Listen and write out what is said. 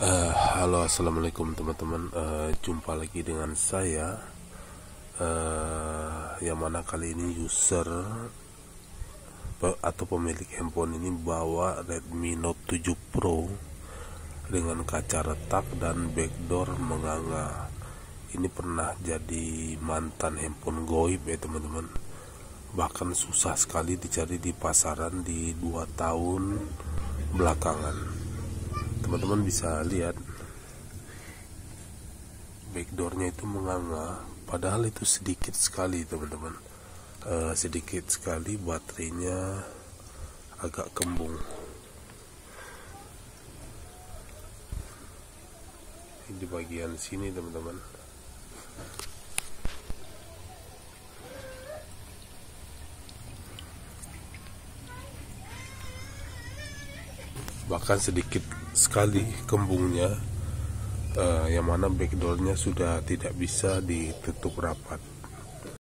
Halo, assalamualaikum teman-teman. Jumpa lagi dengan saya, yang mana kali ini user atau pemilik handphone ini bawa Redmi Note 7 Pro dengan kaca retak dan backdoor menganga. Ini pernah jadi mantan handphone Goib ya teman-teman. Bahkan susah sekali dicari di pasaran di 2 tahun belakangan. Teman-teman bisa lihat backdoornya itu menganga, padahal itu sedikit sekali teman-teman. Sedikit sekali, baterainya agak kembung. Ini di bagian sini teman-teman. Bahkan sedikit sekali kembungnya, yang mana backdoornya sudah tidak bisa ditutup rapat.